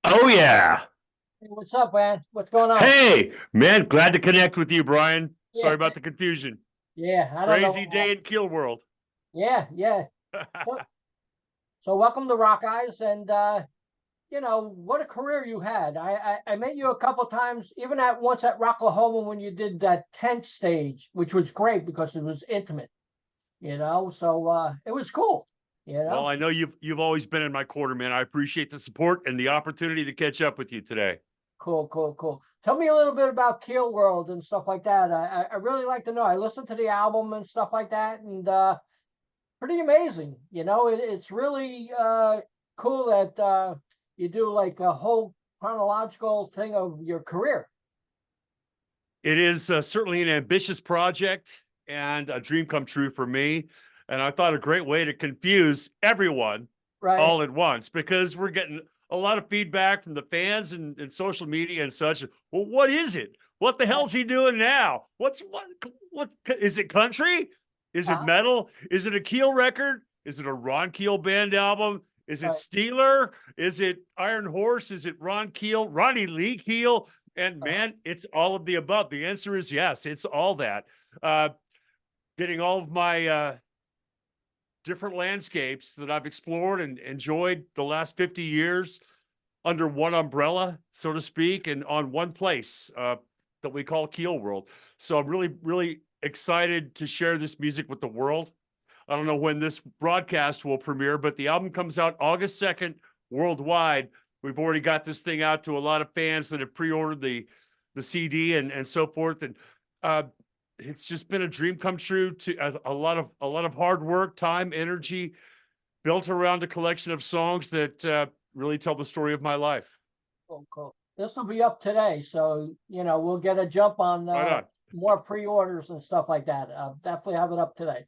Oh yeah. Hey, what's up, man? What's going on? Hey, man, glad to connect with you, Brian. Sorry Yeah, about the confusion. yeah, I don't know Crazy what day happened. in Keelworld. Yeah, yeah. So, so welcome to Rock Eyes, and what a career you had. I met you a couple times, even at once at Rocklahoma when you did that tent stage, which was great because it was intimate. So it was cool. You Well, know, I know you've always been in my corner, man. I appreciate the support and the opportunity to catch up with you today. cool, cool, cool. Tell me a little bit about Keelworld and stuff like that. I really like to know. I listened to the album and stuff like that, and pretty amazing. It's really cool that you do like a whole chronological thing of your career. It is certainly an ambitious project and a dream come true for me. And I thought a great way to confuse everyone Right. all at once because we're getting a lot of feedback from the fans and social media and such. Well, what is it? What the Right. hell's he doing now? What is it country? Is it Uh, metal? Is it a Keel record? Is it a Ron Keel band album? Is it right. Steeler? Is it IronHorse? Is it Ron Keel? Ronnie Lee Keel? And Uh, man, it's all of the above. The answer is yes, it's all that. Uh, Getting all of my different landscapes that I've explored and enjoyed the last 50 years under one umbrella, so to speak, and on one place that we call Keelworld. So I'm really, really excited to share this music with the world. I don't know when this broadcast will premiere, but the album comes out August 2nd worldwide. We've already got this thing out to a lot of fans that have pre-ordered the CD and so forth. And uh, it's just been a dream come true to a lot of hard work, time, energy, built around a collection of songs that really tell the story of my life. cool, cool. This will be up today, so we'll get a jump on Right on. more pre-orders and stuff like that. I'll definitely have it up today.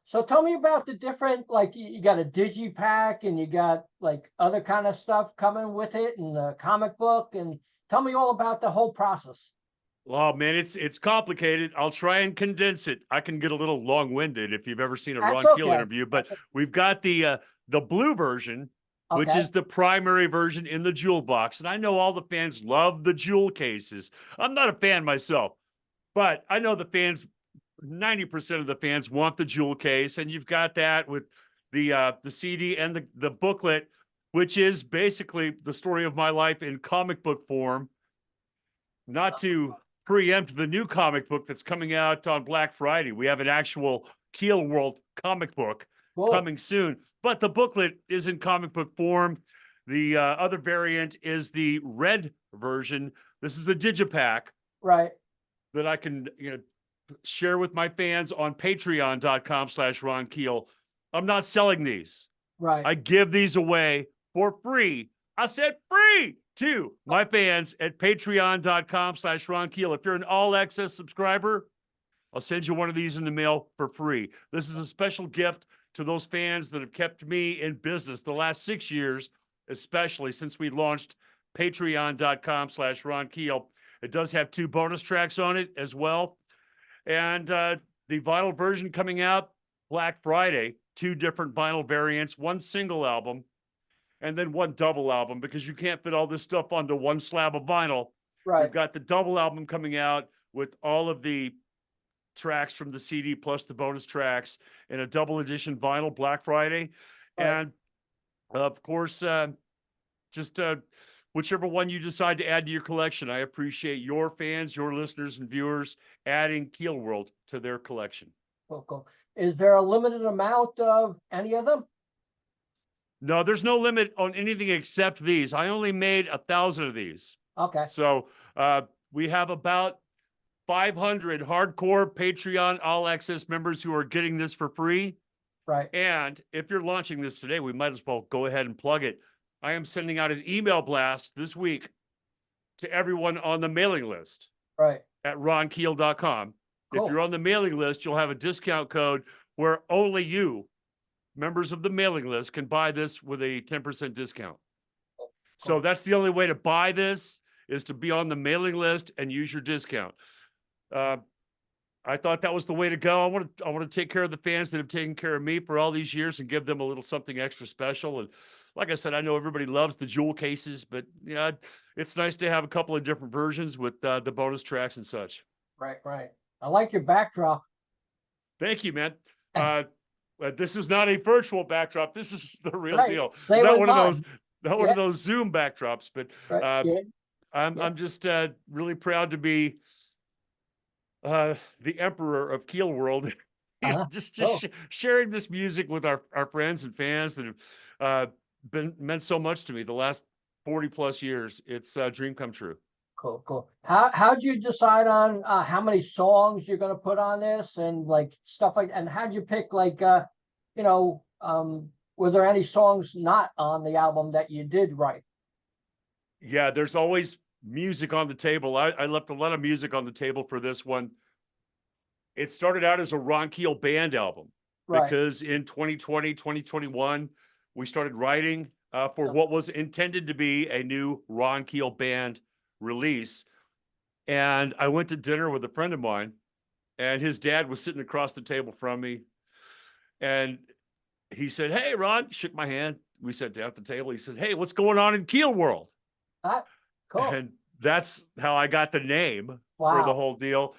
So tell me about the different, like you got a DigiPak and you got like other kind of stuff coming with it and the comic book, and tell me all about the whole process. Oh man, it's complicated. I'll try and condense it. I can get a little long-winded if you've ever seen a That's Ron Keel okay. interview, but we've got the blue version, which Okay. is the primary version in the jewel box. And I know all the fans love the jewel cases. I'm not a fan myself, but I know the fans, 90% of the fans want the jewel case, and you've got that with the CD and the booklet, which is basically the story of my life in comic book form. Not to preempt the new comic book that's coming out on Black Friday. We have an actual Keelworld comic book Cool. coming soon, but the booklet is in comic book form. The other variant is the red version. This is a digipack Right. that I can share with my fans on patreon.com/Ron Keel. I'm not selling these. Right. I give these away for free. I said free to my fans at patreon.com/Ron Keel. If you're an all access subscriber, I'll send you one of these in the mail for free. This is a special gift to those fans that have kept me in business the last 6 years, especially since we launched patreon.com/Ron Keel. It does have 2 bonus tracks on it as well. And the vinyl version coming out Black Friday, 2 different vinyl variants, 1 single album, and then 1 double album because you can't fit all this stuff onto 1 slab of vinyl. We've Right. got the double album coming out with all of the tracks from the CD plus the bonus tracks in a double edition vinyl Black Friday. Right. And of course, just whichever one you decide to add to your collection. I appreciate your fans, your listeners, and viewers adding Keelworld to their collection. Cool. Cool. Is there a limited amount of any of them? No, there's no limit on anything except these. I only made 1,000 of these. Okay. So we have about 500 hardcore Patreon all access members who are getting this for free. Right. And if you're launching this today, we might as well go ahead and plug it. I am sending out an email blast this week to everyone on the mailing list Right. at ronkeel.com. If Cool. you're on the mailing list, you'll have a discount code where only you, members of the mailing list, can buy this with a 10% discount. So Cool. that's the only way to buy this is to be on the mailing list and use your discount. Uh, I thought that was the way to go. I want to take care of the fans that have taken care of me for all these years and give them a little something extra special. And like I said, I know everybody loves the jewel cases, but yeah, it's nice to have a couple of different versions with the bonus tracks and such. Right, right. I like your backdrop. Thank you, man. This is not a virtual backdrop. This is the real Right. deal. Same Not with one of mine. those, not one Yeah. of those Zoom backdrops, but Right. Yeah. Yeah. I'm just really proud to be the emperor of Keelworld. Just Oh, sharing this music with our friends and fans that have been meant so much to me the last 40 plus years. It's a dream come true. cool, cool. How'd you decide on how many songs you're gonna put on this and like stuff like, and how'd you pick like you know, were there any songs not on the album that you did write? Yeah, there's always music on the table. I left a lot of music on the table for this one. It started out as a Ron Keel band album Right. because in 2020, 2021, we started writing for what was intended to be a new Ron Keel band release. And I went to dinner with a friend of mine, and his dad was sitting across the table from me. And he said, "Hey, Ron," shook my hand. We sat down at the table. He said, "Hey, what's going on in Keelworld?" Cool. And that's how I got the name for the Wow. whole deal.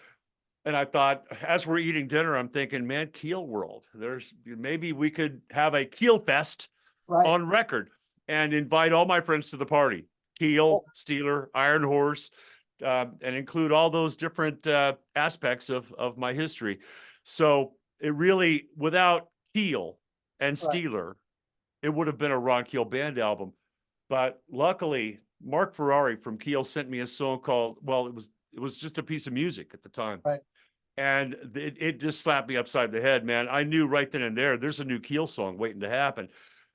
And I thought, as we're eating dinner, I'm thinking, man, Keelworld. There's maybe we could have a Keel Fest Right. on record and invite all my friends to the party. Keel, Steeler, IronHorse, and include all those different aspects of my history. So it really, without Keel and Right. Steeler, it would have been a Ron Keel band album. But luckily, Mark Ferrari from Keel sent me a song called, well, it was just a piece of music at the time. Right. And it just slapped me upside the head, man. I knew right then and there, there's a new Keel song waiting to happen.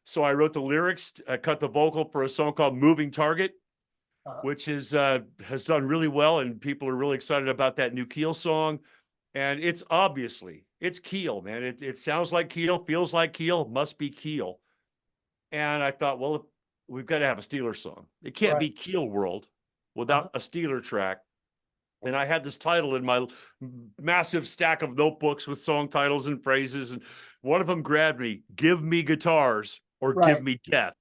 So I wrote the lyrics, cut the vocal for a song called Moving Target, which has done really well. And people are really excited about that new Keel song. And it's obviously, it's Keel, man. It sounds like Keel, feels like Keel, must be Keel. And I thought, well, we've got to have a Steeler song. It can't be Keelworld without a Steeler track. And I had this title in my massive stack of notebooks with song titles and phrases. And one of them grabbed me, "Give me guitars or give me death."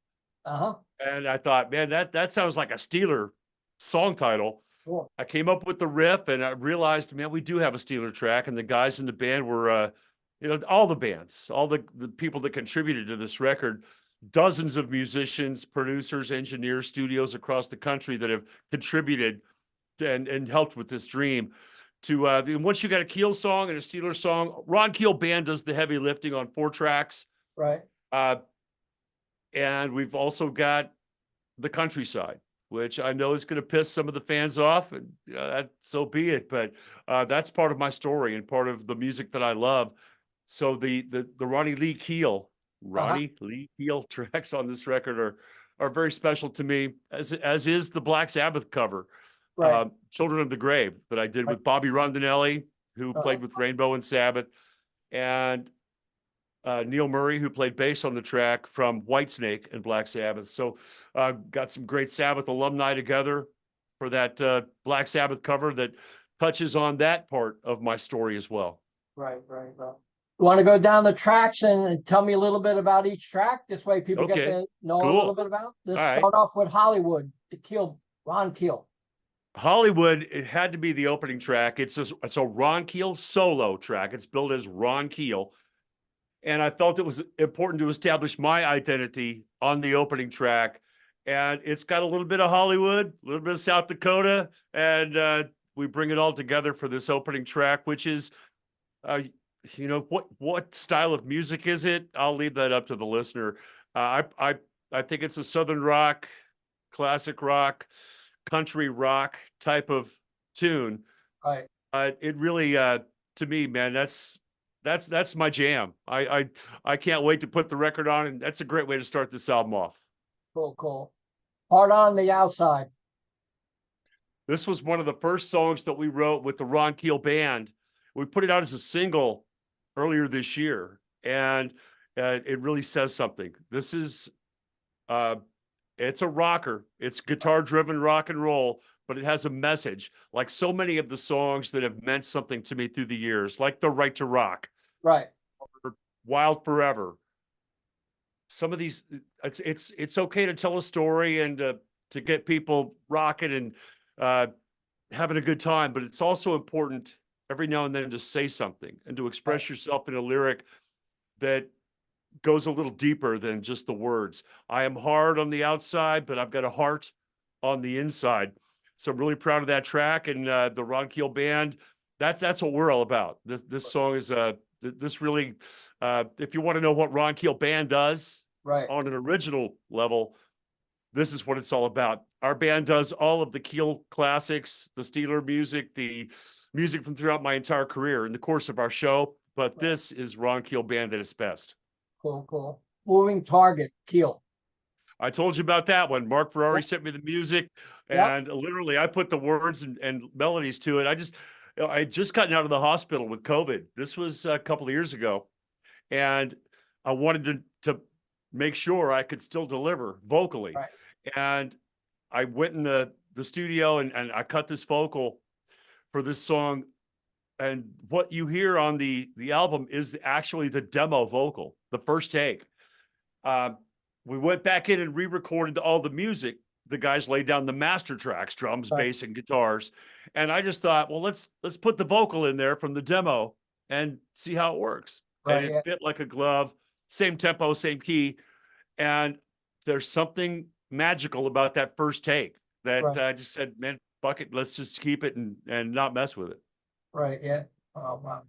And I thought, man, that sounds like a Steeler song title. Cool. I came up with the riff and I realized, man, we do have a Steeler track. And the guys in the band were, you know, all the bands, all the people that contributed to this record, dozens of musicians, producers, engineers, studios across the country that have contributed and helped with this dream. To and once you got a Keel song and a Steeler song, Ron Keel band does the heavy lifting on 4 tracks. Right. And we've also got the countryside, which I know is going to piss some of the fans off, and you know, that so be it. But that's part of my story and part of the music that I love. So the Ronnie Lee Keel tracks on this record are very special to me, as is the Black Sabbath cover, Children of the Grave, that I did with Bobby Rondinelli, who played with Rainbow and Sabbath, and Neil Murray, who played bass on the track from Whitesnake and Black Sabbath. So got some great Sabbath alumni together for that Black Sabbath cover that touches on that part of my story as well. Right. You want to go down the tracks and tell me a little bit about each track? This way people get to know a little bit about. Let's start off with Hollywood, Ron Keel. Hollywood, it had to be the opening track. It's a Ron Keel solo track. It's billed as Ron Keel. And I felt it was important to establish my identity on the opening track. And it's got a little bit of Hollywood, a little bit of South Dakota, and we bring it all together for this opening track, which is, you know, what style of music is it? I'll leave that up to the listener. I think it's a Southern rock, classic rock, country rock type of tune. Right. It really, to me, man, that's my jam. I can't wait to put the record on, and that's a great way to start this album off. Cool. Hard on the Outside. This was one of the first songs that we wrote with the Ron Keel band. We put it out as a single earlier this year, and it really says something. This is, it's a rocker. It's guitar-driven rock and roll, but it has a message, like so many of the songs that have meant something to me through the years, like The Right to Rock, Right. or Wild Forever. Some of these, it's okay to tell a story and to get people rocking and uh, having a good time, but it's also important every now and then to say something and to Right. express yourself in a lyric that goes a little deeper than just the words. I am hard on the outside, but I've got a heart on the inside. So I'm really proud of that track, and the Ron Keel band. That's what we're all about. This song is this really, if you want to know what Ron Keel band does Right. on an original level, this is what it's all about. Our band does all of the Keel classics, the Steeler music, the music from throughout my entire career in the course of our show. But Right. this is Ron Keel band at its best. Cool. Cool. Moving target. Keel. I told you about that one. Mark Ferrari Yep. sent me the music, Yep. and literally I put the words and melodies to it. I just gotten out of the hospital with COVID. This was a couple of years ago, and I wanted to make sure I could still deliver vocally. Right. And I went in the studio and I cut this vocal for this song. And what you hear on the album is actually the demo vocal, the first take. Uh, we went back in and re-recorded all the music. The guys laid down the master tracks, drums, Right. bass, and guitars. And I just thought, well, let's put the vocal in there from the demo and see how it works. And Right. it Yeah. fit like a glove, same tempo, same key. And there's something magical about that first take that Right. I just said, man, fuck it, let's just keep it and not mess with it. Right. Yeah. Oh, wow.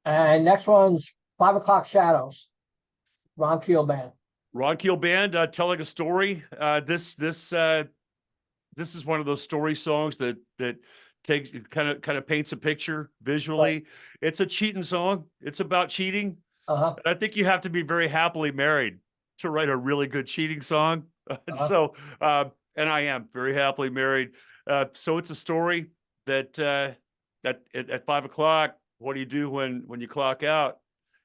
And next one's 5 o'clock Shadows. Ron Keel band. Ron Keel band telling a story. This is one of those story songs that takes kind of paints a picture visually. Right. It's a cheating song. It's about cheating. Uh-huh. And I think you have to be very happily married to write a really good cheating song. Uh-huh. So, and I am very happily married. So it's a story that at 5 o'clock, what do you do when you clock out?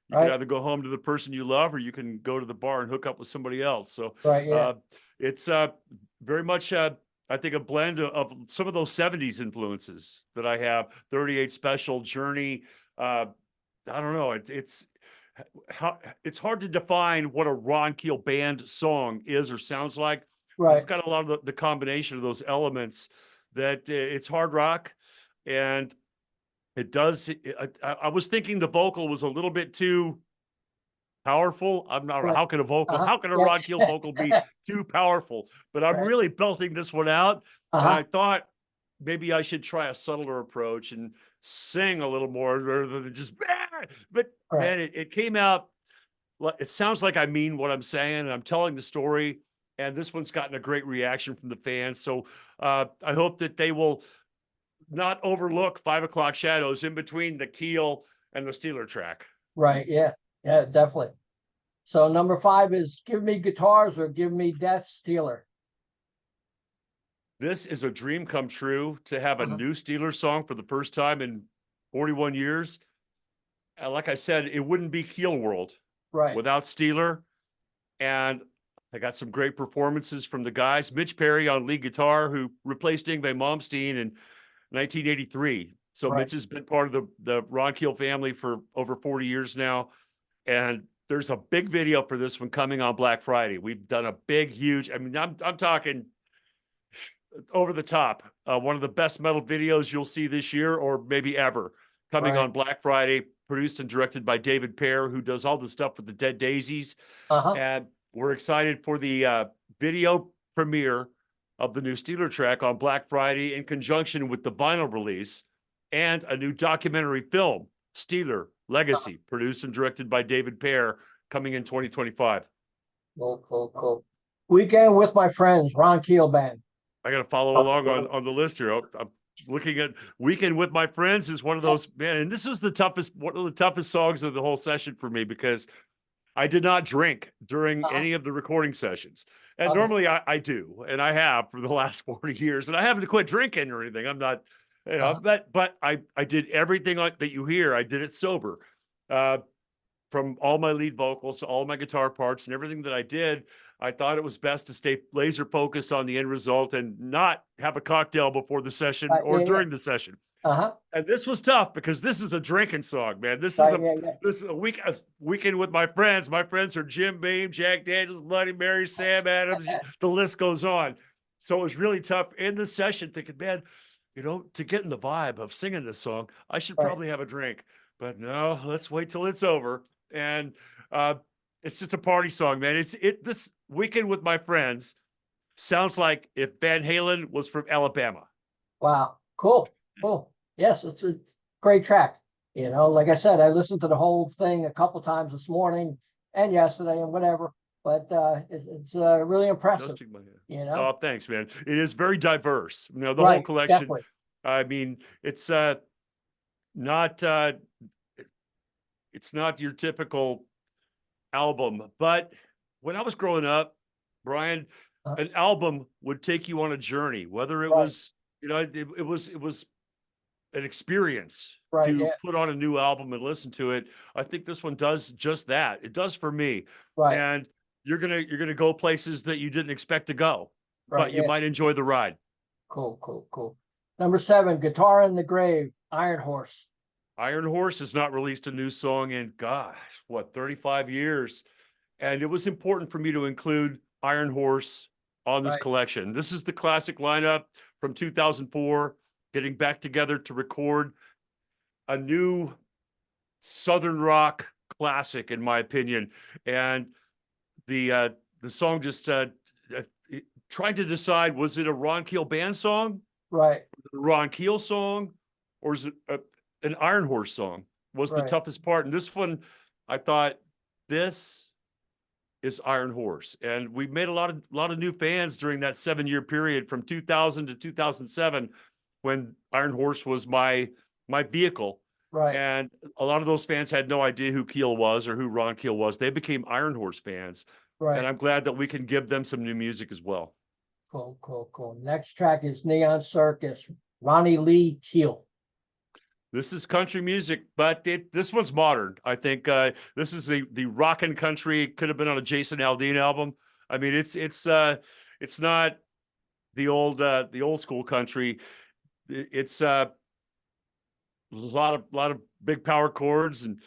You can Right. either go home to the person you love, or you can go to the bar and hook up with somebody else. So Right. Yeah. it's very much, I think, a blend of some of those 70s influences that I have. 38 Special, Journey. I don't know. It's hard to define what a Ron Keel band song is or sounds like. But it's Right. got a lot of the combination of those elements that it's hard rock, and it does. I was thinking the vocal was a little bit too powerful. I'm not. Right. How can a vocal? Uh-huh. How can a Yeah. Ron Keel vocal be too powerful? But I'm Right. really belting this one out, and Uh-huh. I thought maybe I should try a subtler approach and sing a little more rather than just. "Bah!" But Right. man, it came out. It sounds like I mean what I'm saying, and I'm telling the story. And this one's gotten a great reaction from the fans. So I hope that they will not overlook 5 o'clock Shadows in between the Keel and the Steeler track. Right. Yeah. Yeah, definitely. So number 5 is Give Me Guitars or Give Me Death, Steeler. This is a dream come true to have a Uh-huh. new Steeler song for the first time in 41 years. And like I said, it wouldn't be Keelworld Right. without Steeler. And I got some great performances from the guys. Mitch Perry on lead guitar, who replaced Yngwie Malmsteen in 1983. So Right. Mitch has been part of the Ron Keel family for over 40 years now. And there's a big video for this one coming on Black Friday. We've done a big, huge, I mean, I'm talking over the top. One of the best metal videos you'll see this year or maybe ever, coming Right. on Black Friday, produced and directed by David Pear, who does all the stuff with the Dead Daisies. Uh-huh. And we're excited for the video premiere of the new Steeler track on Black Friday in conjunction with the vinyl release and a new documentary film, Steeler Legacy, produced and directed by David Pear, coming in 2025. Cool, cool, cool. Weekend with My Friends, Ron Keel band. I got to follow along on the list here. I'm looking at Weekend with My Friends is one of those, man, and this was one of the toughest songs of the whole session for me because I did not drink during Uh-huh. any of the recording sessions. And Okay. normally I do, and I have for the last 40 years, and I haven't quit drinking or anything. I'm not, but I did everything like that you hear. I did it sober. From all my lead vocals to all my guitar parts and everything that I did, I thought it was best to stay laser focused on the end result and not have a cocktail before the session or Yeah, during the session. uh-huh, And this was tough because this is a drinking song, man. This is right, yeah, this is a weekend with my friends. My friends are Jim Beam, Jack Daniels, Bloody Mary, Sam Adams. The list goes on. So it was really tough in the session, thinking, man, you know, to get in the vibe of singing this song, I should right, probably have a drink. But no, let's wait till it's over. And it's just a party song, man. This weekend with my friends sounds like if Van Halen was from Alabama. wow, cool, cool. Yes, it's a great track. You know, like I said, I listened to the whole thing a couple times this morning and yesterday and whatever, but it's really impressive, Adjusting my you know? Oh, thanks, man. It is very diverse. You know, the whole Right, collection. definitely, I mean, it's not it's not your typical album, but when I was growing up, Brian, uh, an album would take you on a journey, whether it right, was, you know, it was an experience right, to yeah, put on a new album and listen to it. I think this one does just that. It does for me. right, And you're gonna go places that you didn't expect to go, right, but you yeah, might enjoy the ride. cool, cool, cool. Number 7, Guitar in the Grave, Iron Horse. Iron Horse has not released a new song in, gosh, what, 35 years. And it was important for me to include Iron Horse on this Right, collection. This is the classic lineup from 2004, getting back together to record a new Southern rock classic, in my opinion. And the song just uh, trying to decide, was it a Ron Keel band song, right, a Ron Keel song, or is it an Iron Horse song? Was the right, toughest part. And this one, I thought, this is Iron Horse, and we made a lot of new fans during that 7-year period from 2000 to 2007, when Iron Horse was my vehicle. right, And a lot of those fans had no idea who Keel was or who Ron Keel was. They became Iron Horse fans, and right. I'm glad that we can give them some new music as well. Cool, cool, cool. Next track is Neon Circus, Ronnie Lee Keel. This is country music, but this one's modern. I think this is the rockin' country. It could have been on a Jason Aldean album. I mean, it's not the old school country. It's a lot of big power chords and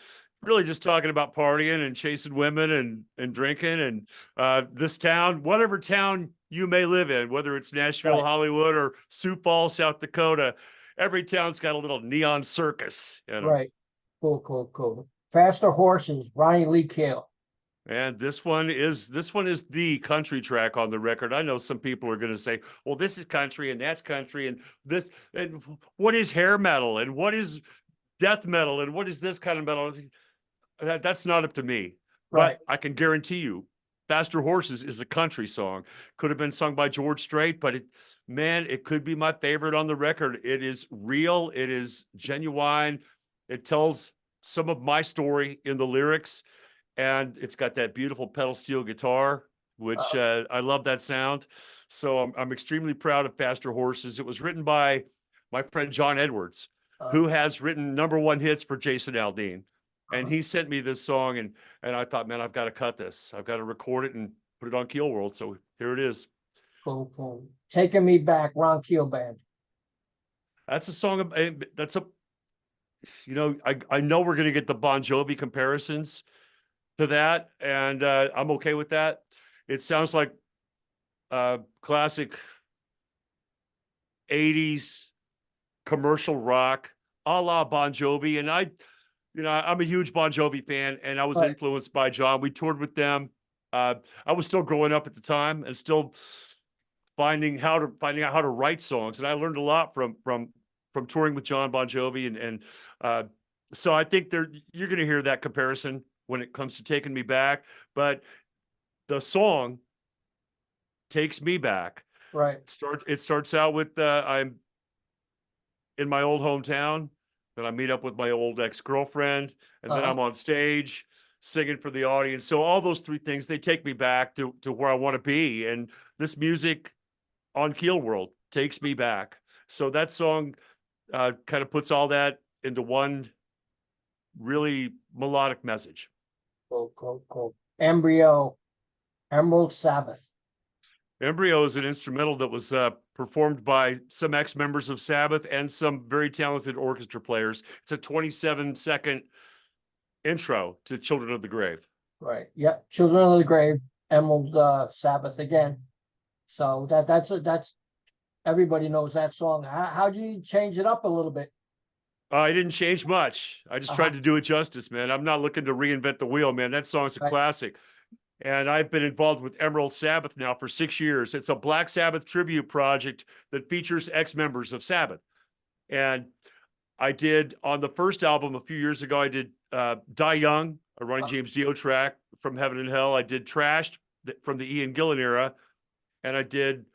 really just talking about partying and chasing women and drinking and this town, whatever town you may live in, whether it's Nashville, Right, Hollywood, or Sioux Falls, South Dakota, every town's got a little neon circus, you know. right. Cool, cool, cool. Faster Horses, Ronnie Lee Keel. And this one is the country track on the record. I know some people are going to say, "Well, this is country and that's country and this and what is hair metal and what is death metal and what is this kind of metal?" That's not up to me. Right, But I can guarantee you, "Faster Horses" is a country song. Could have been sung by George Strait, but man, it could be my favorite on the record. It is real. It is genuine. It tells some of my story in the lyrics, and it's got that beautiful pedal steel guitar, which uh, I love that sound. So I'm extremely proud of Faster Horses. It was written by my friend John Edwards, uh, who has written #1 hits for Jason Aldean. And uh, he sent me this song, and I thought, man, I've got to cut this. I've got to record it and put it on Keelworld. So here it is. cool, cool. Taking Me Back, Ron Keel Band. That's a song. That's a, you know, I know we're going to get the Bon Jovi comparisons to that, and I'm okay with that. It sounds like classic 80s commercial rock, a la Bon Jovi. And I'm a huge Bon Jovi fan, and I was Right, influenced by John. We toured with them. I was still growing up at the time and still finding out how to write songs, and I learned a lot from touring with John Bon Jovi, and so I think you're going to hear that comparison when it comes to Taking Me Back, but the song takes me back. right, It starts out with I'm in my old hometown, then I meet up with my old ex-girlfriend, and then uh-huh, I'm on stage singing for the audience. So all those three things, they take me back to where I want to be. And this music on Keelworld takes me back. So that song kind of puts all that into one really melodic message. cool, cool, cool. Embryo, Emerald Sabbath. Embryo is an instrumental that was performed by some ex-members of Sabbath and some very talented orchestra players. It's a 27-second intro to Children of the Grave. Right. Yep. Children of the Grave, Emerald Sabbath again. So that's everybody knows that song. How'd you change it up a little bit? I didn't change much. I just tried to do it justice, man. I'm not looking to reinvent the wheel, man. That song's a Right. classic. And I've been involved with Emerald Sabbath now for 6 years. It's a Black Sabbath tribute project that features ex-members of Sabbath. And I did on the first album a few years ago, I did Die Young, a Ronnie James Dio track from Heaven and Hell. I did Trashed from the Ian Gillan era. And I did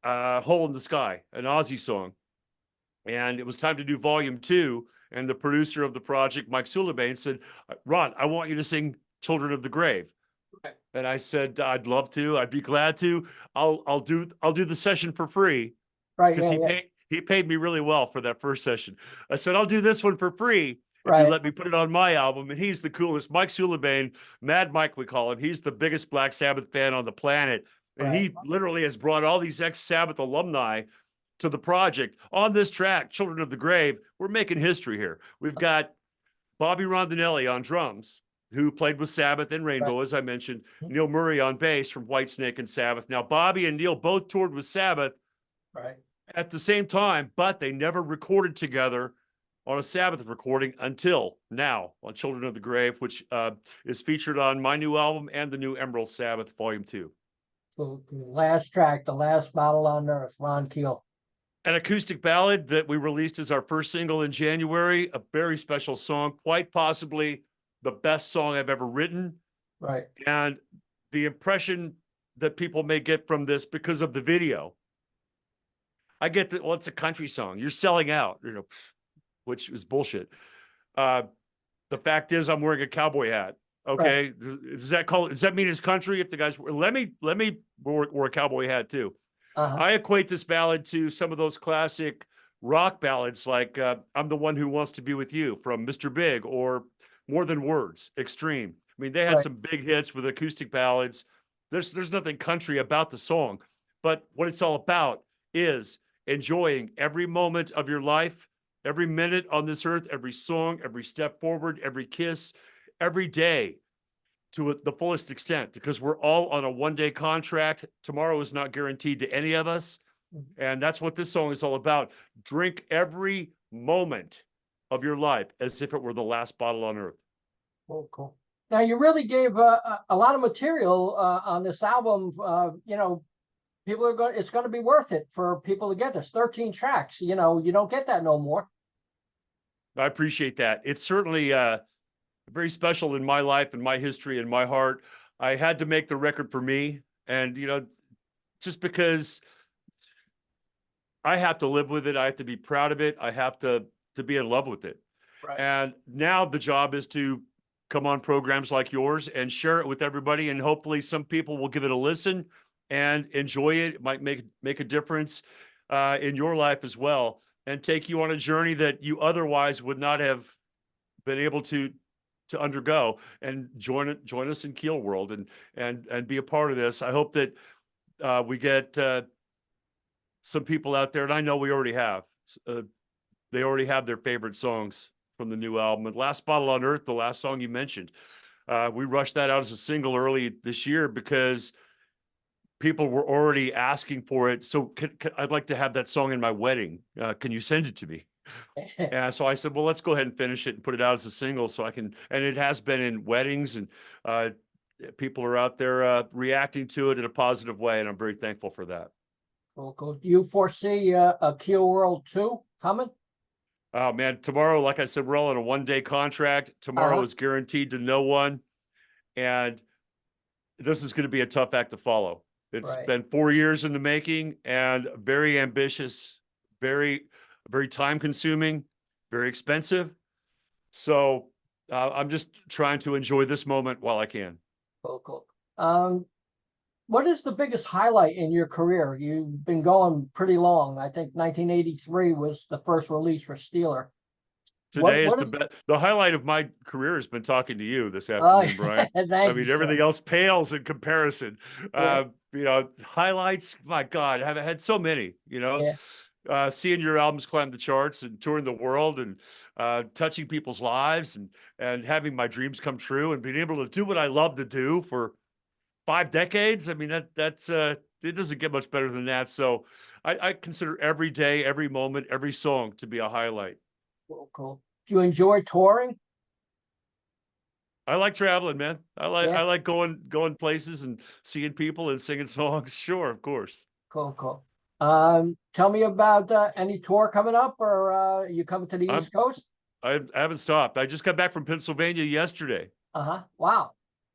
Hole in the Sky, an Ozzy song. And it was time to do volume 2. And the producer of the project, Mike Sullivan, said, Ron, I want you to sing Children of the Grave. Okay. And I said, I'd love to. I'd be glad to. I'll do the session for free. Right. Because Yeah, he paid me really well for that first session. I said, I'll do this one for free if Right. you let me put it on my album. And he's the coolest. Mike Sullivan, Mad Mike, we call him. He's the biggest Black Sabbath fan on the planet. And Right. he literally has brought all these ex-Sabbath alumni to the project on this track, Children of the Grave. We're making history here. We've got Bobby Rondinelli on drums, who played with Sabbath and Rainbow, as I mentioned. Neil Murray on bass from Whitesnake and Sabbath. Now, Bobby and Neil both toured with Sabbath Right. at the same time, but they never recorded together on a Sabbath recording until now on Children of the Grave, which is featured on my new album and the new Emerald Sabbath Volume 2. So the last track, The Last Battle on Earth, Ron Keel. An acoustic ballad that we released as our first single in January, a very special song, quite possibly the best song I've ever written. Right. And the impression that people may get from this because of the video, I get that, well, it's a country song. You're selling out, which is bullshit. The fact is I'm wearing a cowboy hat. Okay. Right. Does that mean it's country? If the guys, let me wear a cowboy hat too. I equate this ballad to some of those classic rock ballads like I'm the One Who Wants to Be With You from Mr. Big or More Than Words, Extreme. I mean, they had some big hits with acoustic ballads. There's nothing country about the song, but what it's all about is enjoying every moment of your life, every minute on this earth, every song, every step forward, every kiss, every day to the fullest extent, because we're all on a one-day contract. Tomorrow is not guaranteed to any of us. And that's what this song is all about. Drink every moment of your life as if it were the last bottle on earth. Oh, cool. Now you really gave a lot of material on this album. People are going. It's going to be worth it for people to get this. 13 tracks. You don't get that no more. I appreciate that. It's certainly very special in my life and my history and my heart. I had to make the record for me, and just because I have to live with it, I have to be proud of it. I have to be in love with it. Right. And now the job is to come on programs like yours and share it with everybody, and hopefully some people will give it a listen and enjoy it. It might make a difference in your life as well, and take you on a journey that you otherwise would not have been able to undergo, and join us in Keelworld and be a part of this. I hope that we get some people out there, and I know we already have. They already have their favorite songs from the new album. And Last Bottle on Earth, the last song you mentioned, we rushed that out as a single early this year because people were already asking for it. So I'd like to have that song in my wedding. Can you send it to me? And so I said, well, let's go ahead and finish it and put it out as a single so I can, and it has been in weddings, and people are out there reacting to it in a positive way. And I'm very thankful for that. Cool, cool. Do you foresee a Keelworld 2 coming? Oh man, tomorrow, like I said, we're all on a one-day contract. Tomorrow is guaranteed to no one. And this is going to be a tough act to follow. It's been 4 years in the making, and very ambitious, very time consuming, very expensive. So I'm just trying to enjoy this moment while I can. Cool, cool. What is the biggest highlight in your career? You've been going pretty long. I think 1983 was the first release for Steeler. Today is what is, the highlight of my career has been talking to you this oh, afternoon, Brian. I thank you, mean, sir. everything else pales in comparison. Yeah, You know, highlights, my God, I've had so many, you know, yeah, seeing your albums climb the charts and touring the world and touching people's lives and having my dreams come true and being able to do what I love to do for 5 decades. I mean, that's it doesn't get much better than that. So I consider every day, every moment, every song to be a highlight. cool, cool. Do you enjoy touring? I like traveling, man. Yeah, I like going places and seeing people and singing songs. Sure, of course. cool, cool. Tell me about any tour coming up, or you coming to the I'm East Coast? I haven't stopped. I just got back from Pennsylvania yesterday. Uh-huh. Wow.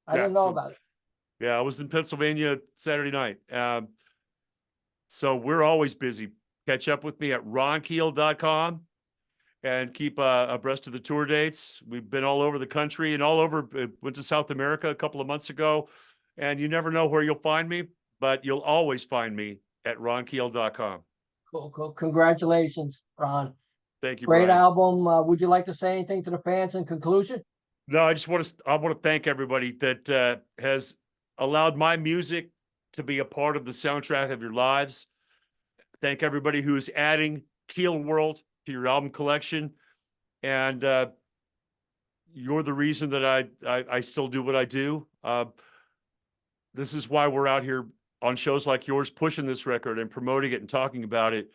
I Yeah, didn't know so about it. yeah, I was in Pennsylvania Saturday night. So we're always busy. Catch up with me at ronkeel.com and keep abreast of the tour dates. We've been all over the country and all over. Went to South America a couple of months ago, and you never know where you'll find me, but you'll always find me at ronkeel.com. Cool, cool. Congratulations, Ron. Thank you, Great Brian. album. Would you like to say anything to the fans in conclusion? No, I want to thank everybody that has allowed my music to be a part of the soundtrack of your lives. Thank everybody who's adding Keelworld to your album collection. And you're the reason that I still do what I do. This is why we're out here on shows like yours, pushing this record and promoting it and talking about it.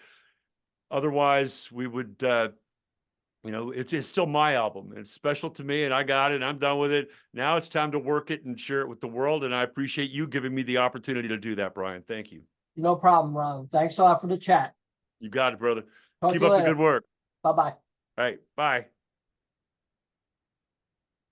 Otherwise, we would, you know, it's still my album. It's special to me, and I got it. And I'm done with it. Now it's time to work it and share it with the world. And I appreciate you giving me the opportunity to do that, Brian. Thank you. No problem, Ron. Thanks a lot for the chat. You got it, brother. Talk Keep to you up the later. good work. Bye-bye. All right, bye.